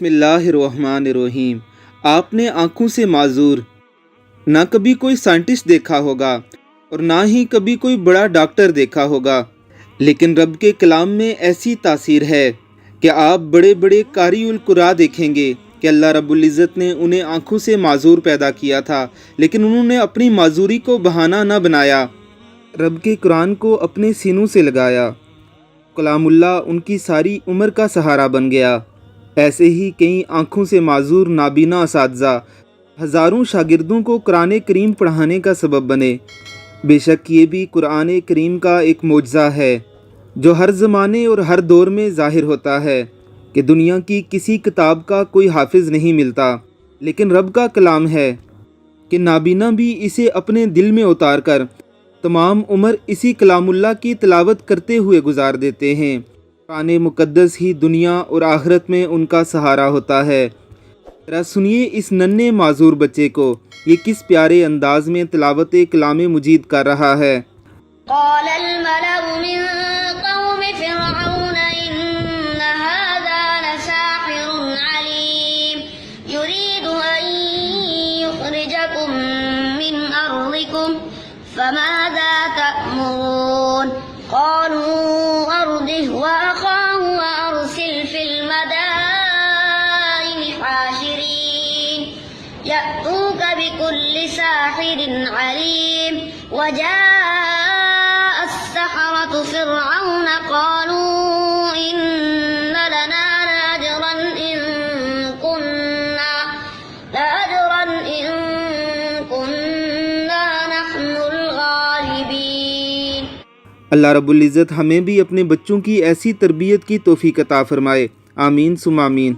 बिस्मिल्लाहिर्रहमानिर्रहीम। आपने आँखों से माजूर ना कभी कोई साइंटिस्ट देखा होगा और ना ही कभी कोई बड़ा डॉक्टर देखा होगा, लेकिन रब के कलाम में ऐसी तासीर है कि आप बड़े बड़े कारी उल कुरान देखेंगे कि अल्लाह रब्बुल इज़्ज़त ने उन्हें आँखों से माजूर पैदा किया था, लेकिन उन्होंने अपनी माजूरी को बहाना न बनाया, रब के कुरान को अपने सीनों से लगाया। कलामुल्लाह उनकी सारी उम्र का सहारा बन गया। ऐसे ही कई आँखों से माजूर नाबीना असातिज़ा हज़ारों शागिर्दों को कुरान करीम पढ़ाने का सबब बने। बेशक ये भी कुरान करीम का एक मोजज़ा है जो हर ज़माने और हर दौर में ज़ाहिर होता है कि दुनिया की किसी किताब का कोई हाफिज़ नहीं मिलता, लेकिन रब का कलाम है कि नाबीना भी इसे अपने दिल में उतार कर तमाम उम्र इसी कलामुल्लाह की तिलावत करते हुए गुजार देते हैं। कुरान मुक़द्दस ही दुनिया और आखिरत में उनका सहारा होता है। जरा सुनिए इस नन्हे माजूर बच्चे को ये किस प्यारे अंदाज में तिलावत कलाम मुजीद कर रहा है। فماذا تأمرون قالوا أرجه وأخاه وأرسل في المدائن حاشرين يأتوك بكل ساحر عليم وجاء السحرة فرعون قالوا إن لنا لأجرا إن كنا अल्लाह रब्बुल इज़्ज़त हमें भी अपने बच्चों की ऐसी तरबियत की तौफीक अता फरमाए। आमीन सुम्मा आमीन।